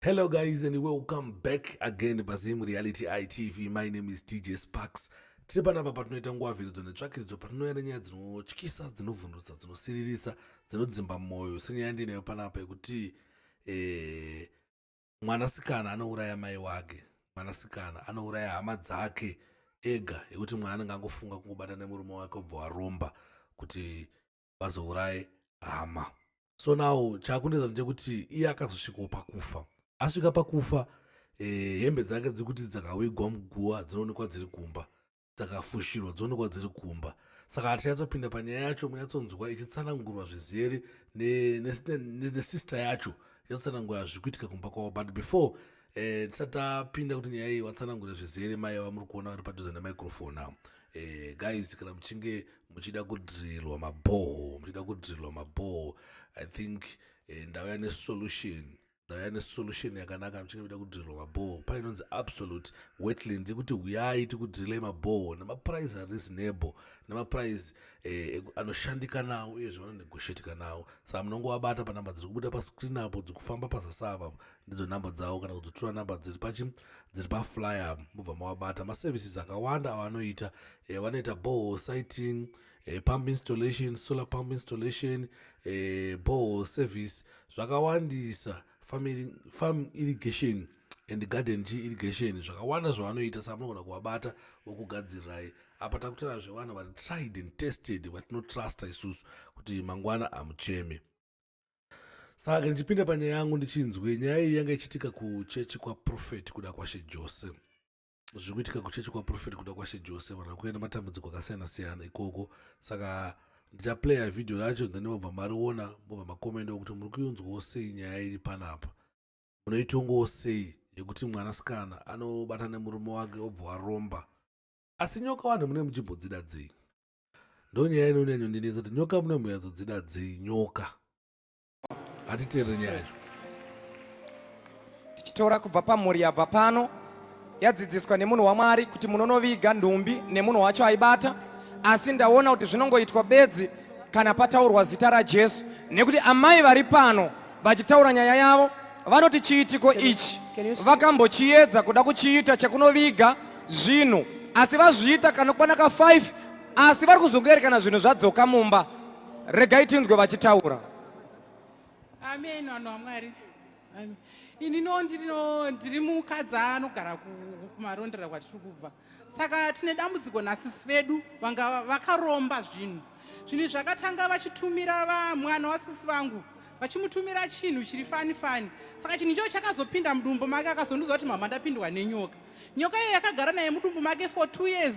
Hello guys and welcome back again Bazim Reality ITV. My name is DJ Sparks. Tiri panapa patinoita nguva vhiridzo netsvakidzo patinoenda nyaya dzinotyisa, dzinovhundutsa, dzinosiririsa, dzinodzimba moyo. Senyaya ndinayo panapa yekuti mwanasikana anouraya mai wake, mwanasikana anouraya hama dzake ega, yekuti mwana anenge angofunga kungobata nemurume wake obva waromba kuti vazouraye hama. So now chakundiza ndechekuti iye akazosvikawo pakufa. Asvika pakufa, hembe dzake dzekuti dzakawigwa muguwa dzinoonekwa dziri kumba, dzakafushirwa dzinoonekwa dziri kumba. Saka hatichatsopinda panyaya yacho, munyatsonzwa ichitsanangurwa zvizere nesista yacho ichitsanangurwa zvikuitika kumba kwavo. But before tisati tapinda kuti nyaya iyi watsanangura zvizere, mai vamuri kuona vari padhuze nemicrophone now. Guys, kana muchinge muchida kudhirilwa mabhoho, I think ndauya nesolution. Solution yakanaka muchinge muchida kudhirilwa mabhoho. Pane inonzi Absolute Wetland yekuti huyai tikudhirilei mabhoho nemaprice areasonable, nemaprice anoshandika nawo uyezve vanonegotiatika nawo. Saka munongovabata panhamba dziri kubuda pascreen apo, dzikufamba pazasi apo, ndidzo nhamba dzavo, kana kudzitora nhamba dziri paflyer mubva mavabata. Maservices akawanda avanoita, vanoita borehole siting, pump installation, solar pump installation, borehole service, zvakawandisa, farm irrigation and garden irrigation, zvakawanda zvavanoita. Saka munogona kuvabata vokugadzirirai. Apa takutora zvevanhu vari tried and tested, vatinotrasta isusu kuti mangwana hamucheme. Saka ndichipinda panyaya yangu ndichinzwe, nyaya iyi yanga ichiitika kuchechi kwaProfeti kuda kwaShe Jose. Zviri kuitika kuchechi kwaProfeti kuda kwaShe Jose, vanhu kuenda matambudziko akasiyana siyana ikoko. Saka ndichaplaya vhidhiyo racho, then mobva mariona, mobva makomenda kuti muri kuinzwawo sei nyaya iri panapa. Munoitongawo sei yekuti mwanasikana anobata nemurume wake obva waromba. Asi nyoka vanhu mune muchimbodzida dzei? Ndo nyaya inonyanyondinetsa kuti nyoka mune munyatsodzida dzei? Nyoka hatiteere nyaya yacho. Tichitora kubva pamhuri yabva pano yadzidziswa nemunhu waMwari kuti munonoviga ndombi nemunhu wacho aibata, asi ndaona kuti zvinongoitwa bedzi kana pataurwa zita raJesu, nekuti amai vari pano vachitaura nyaya yavo vanoti chiitiko ichi vakambochiedza kuda kuchiita chekunoviga zvinhu, asi vazviita kana kukwana ka5, asi vari kuzongoerekana zvinhu zvadzoka mumba. Regai tinzwe vachitaura. Amen, vanhu vaMwari. Amen. Inino ndiri mukadzi anogara kumarondera kwatiri kubva. Saka tine dambudziko nasisi vedu vanga vakaromba zvinhu zvakatanga vachitumira mwana wasisi vangu, vachimutumira chinhu chiri fani. Saka chinhu icho chakazopinda mudumbu make, akazondiudza kuti mama ndapindwa nenyoka. Nyoka iyo yakagara naye mudumbu make for 2 years.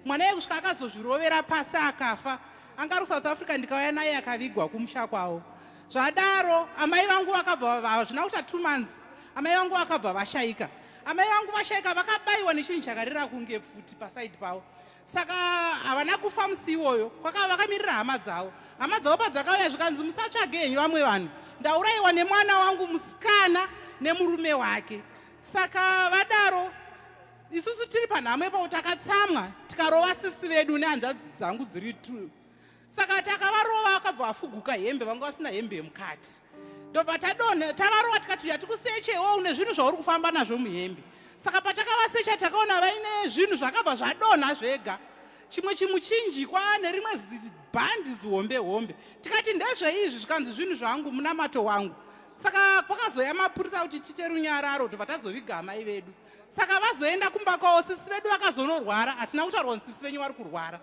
Mwana iye kusvika akazozvirovera pasi akafa. Anga ari kuSouth Africa, ndikauya naye akavigwa kumusha kwavo. Zvadaro amai vangu vakabva, hazvina kuita 2 months, amai vangu vakabva vashayika. Amai vangu vashayika vakabayiwa nechinhu chakarira kunge pfuti pasaidi pavo. Saka havana kufa musi iwoyo, vakamirira hama dzavo. Hama dzavo padzakauya zvikanzi musatsvage henyu vamwe vanhu, ndaurayiwa nemwana wangu musikana nemurume wake. Saka vadaro isusu tiri panhamo ipapo takatsamwa tikarova sisi vedu nehanzvadzi dzangu dziri 2. Saka takavarova vakabva vafuguka hembe, vanga vasina hembe yemukati. Ndobva tavarova tikati yatikusechewo une zvinhu zvauri kufamba nazvo muhembe. Saka patakavasecha takaona vaine zvinhu zvakabva zvadonha zvega, chimwe chimuchinjikwa nerimwe zibhandi zihombe. Tikati ndezveizvi, zvikanzi zvinhu zvangu munamato wangu. Saka kwakazoya mapurisa kuti tite runyararo tobva tazoviga amai vedu. Saka vazoenda kumba kwavo, sisi vedu vakazonorwara, hatina kutaurwa kuti sisi venyu vari kurwara.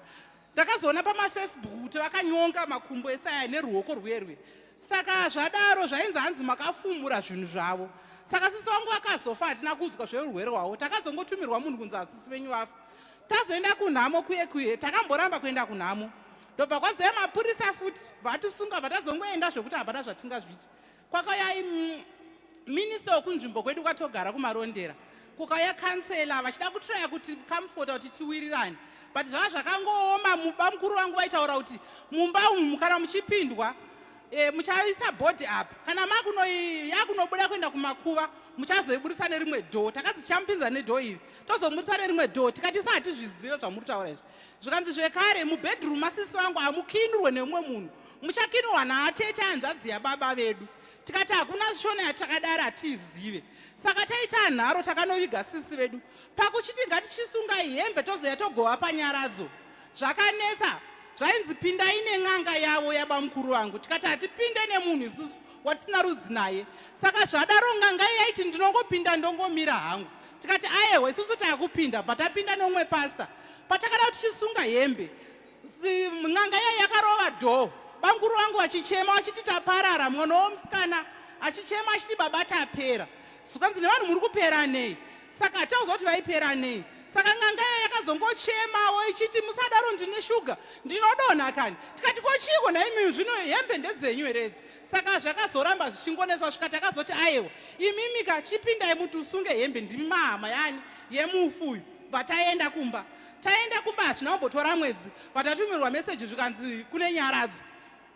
Takazoona pamafacebook kuti vakanyonga makumbo esaya neruoko rwerwe. Saka zvadaro zvainzi hanzi makafumura zvinhu zvavo. Saka sisi vangu vakazofa, hatina kuzwa zveurwere hwavo. Takazongotumirwa munhu kunzi hasisi venyu vafa. Tazoenda kunhamo kuye, takamboramba kuenda kunhamo. Ndobva kwazoya mapurisa futi vatisunga, vatazongoenda zvokuti hapana zvatingazviita. Kwakauya minista wekunzvimbo kwedu kwatogara kumarondera, kukauya kansela vachida kutiraya kuti kamufota kuti tiwirirane. But zvava zvakangooma. Muba mukuru wangu vaitaura kuti mumba umu kana muchipindwa muchaisa bhodhi apa, kana yakunobuda kuenda kumakuva muchazoibudisa nerimwe dhoo. Takati chamupinza nedhoo iri tozomudisa nerimwe dhoo. Tikati hatizvizive zvamuri kutaura izvi. Zvikanzi zvekare mubhedroom masisi vangu hamukinurwe nemumwe munhu, muchakinurwa naatete hanzvadzi yababa vedu. tikati hakuna shona yatakadaro hatiizive. Saka taita nharo takanoviga sisi vedu pakuchiti ngatichisunga hembe tozoya togowa panyaradzo. Zvakanetsa zvainzi pindai nen'anga yavo yabamukuru vangu, tikati hatipinde nemunhu isusu watisina rudzi naye. Saka zvadaro n'anga yaiti ndinongopinda ndongomira hangu. Tikati aiwa isusu taakupinda bva tapinda nomwe pasta. Patakada kuti tichisunga hembe n'anga yai yakarova dhoo, bamukuru vangu vachichema vachiti taparara, mwana womusikana achichema achiti baba tapera. Zvikanzi nevanhu muri kupera nei? Saka hatauza kuti vaipera nei. Saka n'anga yai yakazongochemawo ichiti musadaro ndine shuga ndinodonha kani. Tikati kochiko naimi zvino hembe ndedzenyu here idzi? Saka zvakazoramba zvichingonesa kusvika takazoti aiwa imimika chipindai muti usunge hembe ndimi mahama yani yemufu uyu. Bva taenda kumba. Taenda kumba hazvina kumbotora mwedzi patatumirwa meseji zvikanzi kune nyaradzo.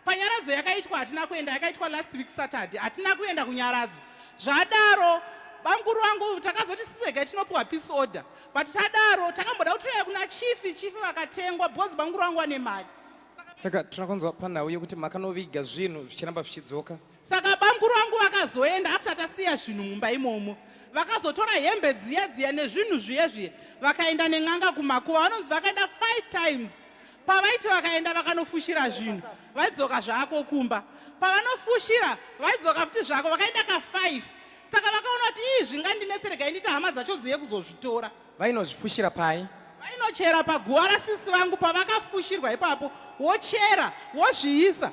Panyaradzo yakaitwa hatina kuenda, yakaitwa last week Saturday, hatina kuenda kunyaradzo. Zvadaro bamukuru vangu takazoti sisega tinopiwa peace order, but tadaro takamboda kutoya kuna chifi vakatengwa bhozi bamukuru vangu vane mari. Saka tinakonzwa panhau yekuti makanoviga zvinhu zvichiramba zvichidzoka. Saka bamukuru vangu vakazoenda after tasiya zvinhu mumba imomo, vakazotora hembe dziya nezvinhu zviye vakaenda nen'anga kumakuva. Vanonzi vakaenda 5 times. Pavaiti vakaenda vakanofushira zvinhu vaidzoka zvako kumba. Pavanofushira vaidzoka futi zvako vakaenda ka5. Saka vakaona kuti ii zvingandinetseregai nditi hama dzacho dziye kuzozvitora. Vainozvifushira pai? Vainochera paguva rasisi vangu. Pavakafushirwa ipapo wochera wozviisa.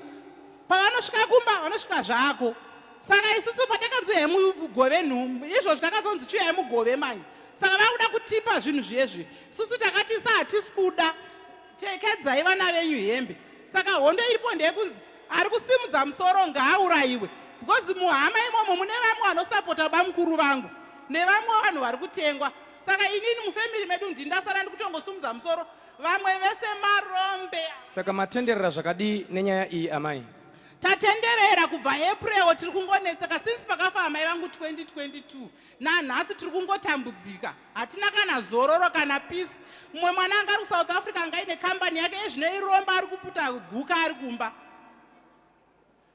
Pavanosvika kumba vanosvika zvako. Saka isusu patakanzi yemugove nhumbu izvozvo takazonzi chiuya yemugove manje. Saka vakuda kutipa zvinhu zviye. Susu takati hatisi kuda, pfekedzai vana venyu hembe. Saka hondo iripo ndeyekunzi ari kusimudza musoro ngaaurayiwe, because muhama imomo mune vamwe vanosapota bamukuru vangu nevamwe vanhu vari kutengwa. Saka inini mufamily medu ndindasara ndikutongosumudza musoro, vamwe vese marombe. Saka matenderera zvakadii nenyaya iyi amai? Tatenderera kubva April tiri kungonetseka since pakafa amai vangu 2022. Nanhasi tiri kungotambudzika. Hatina kana zororo kana peace. Mumwe mwana anga ari kuSouth Africa anga ine kambani yake ezvinoiromba ari kuputa guka ari kumba.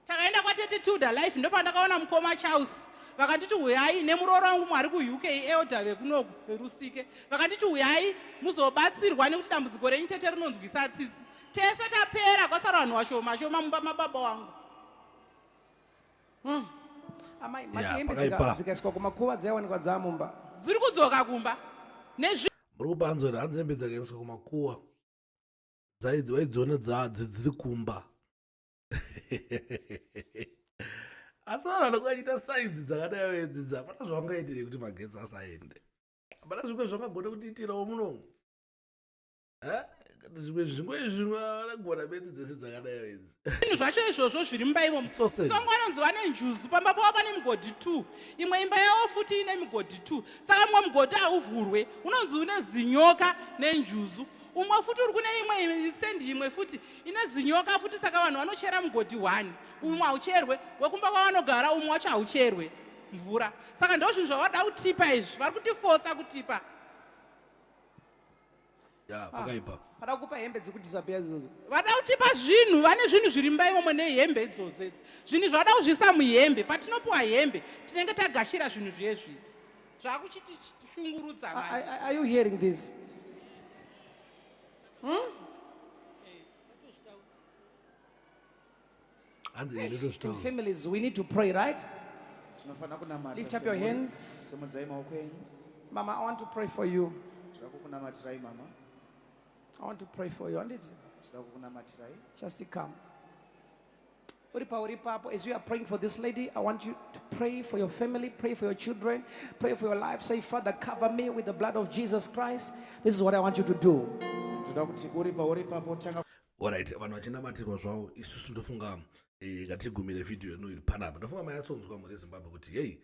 Takaenda kwa32 Life ndopandakaona mukoma Charles. Vakanditi uyai nemuroro wangu mwari kuUK elder vekunoku verusike. Vakanditi uyai muzobatsirwa nekuti dambudziko renyu chete rinonzwisa tsitsi. Tese tapera kwasara vanhu vashoma mumba mababa wangu. Amai machihembe dzikaiswa kumakuva dzaiwanikwa dzamumba. Dziri kudzoka kumba. Muri kupanzwa hanzi hembe dzakaiswa kumakuva waidziona dziri kumba. Asi vanhu vanokuva vachiita sainzi dzakadai vedzidza hapana zvavangaitire kuti magetsi asaende. Hapana zvimwe zvangagona kutiitirawo munomu. Zvimwe vanagona betsi dzese dzakadai vedzi. Zvinhu zvacho izvozvo zviri mumba imomo. Vanonzi vane njuzu pamba pavo pane migodhi 2. Imwe imba yavo futi ine migodhi 2. Saka mumwe mugodhi hauvhurwe. Unonzi une zinyoka nenjuzu. Umwe futi uri kune imwe stendi imwe futi ine zinyoka futi. Saka vanhu vanochera mugodhi 1. Umwe haucherwe, wekumba kwavanogara umwe wacho haucherwe mvura. Saka ndo zvinhu zvavada kutipa izvi, vari kutifosa kutipa. Pakaipa. Vada kupa hembe dzekudhisapia idzodzo. Vada kutipa zvinhu, vane zvinhu zviri mumba imomo nehembe idzodzo idzi. Zvinhu zvavada kuzvisa muhembe. Patinopiwa hembe tinenge tagashira zvinhu zviye. Zvakuchitishungurudza manje. Are you hearing this? In families, we need to pray, right? Lift up your hands. Mama, I want to pray for you. I want to pray for you. Just come. As you are praying for this lady, I want you to pray for your family, pray for your children, pray for your life. Say, Father, cover me with the blood of Jesus Christ. This is what I want you to do. Alright, vanhu vachinamatirwa zvavo isusu ndofunga ngatigumire vhidhiyo yeno iri panapa. Ndofunga mayatsonzwa muri Zimbabwe kuti hey,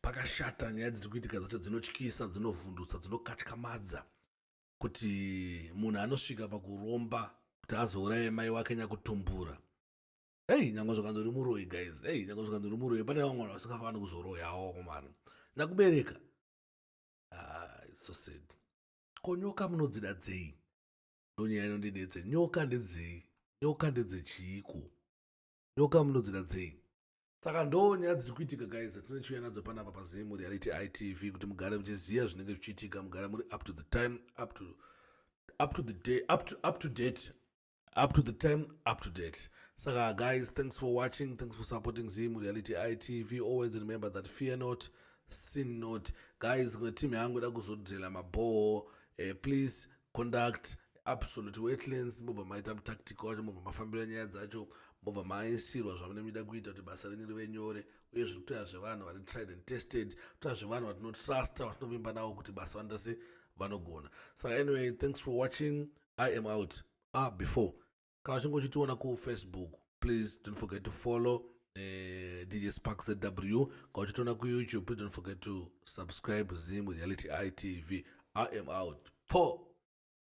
pakashata nyaya dziri kuitika dzacho dzinotyisa, dzinovhundutsa, dzinokatyamadza, kuti munhu anosvika pakuromba kuti azouraye mai wake nyakutumbura. Hey, nyange zvakanzi muroyi guys. Hey, nyange zvakanzi muroyi, pane vamwe vanhu vasingafani kuzoroyawo komana. Nakubereka. It's so sad. Ko nyoka munodzida dzei? Ndonyaya inondinetse. Nyoka ndedzei? Nyoka ndedzechiiko? Nyoka munodzida dzei? saka ndo nyaya dziri kuitika guys atinochiuya nadzo panapa pazimu reality itv kuti mugare muchiziva zvinenge zvichiitika mugare muri up to the time up to the day up to date up to the time up to date. Saka guys, thanks for watching, thanks for supporting Zimu Reality ITV. Always remember that fear not, sin not. Guys, kuna team yangu da kuzodrilla maball. Please conduct absolute wetlands. Mova maita tactical wacho, mova mafambira nyaya dzacho, mova maisirwa zvamunoda kuita kuti basa renyu rive nyore. Uye zviri kutoya zvevanhu vari tried and tested, kutoya zvevanhu vatinotrasta, vatinovimba navo kuti basa vandase vanogona. Saka anyway, thanks for watching. I am out. Before kana uchingochitiona Facebook, please don't forget to follow DJ Sparks ZW. Kana uchitiona YouTube, please don't forget to subscribe Zimu Reality ITV. I am out.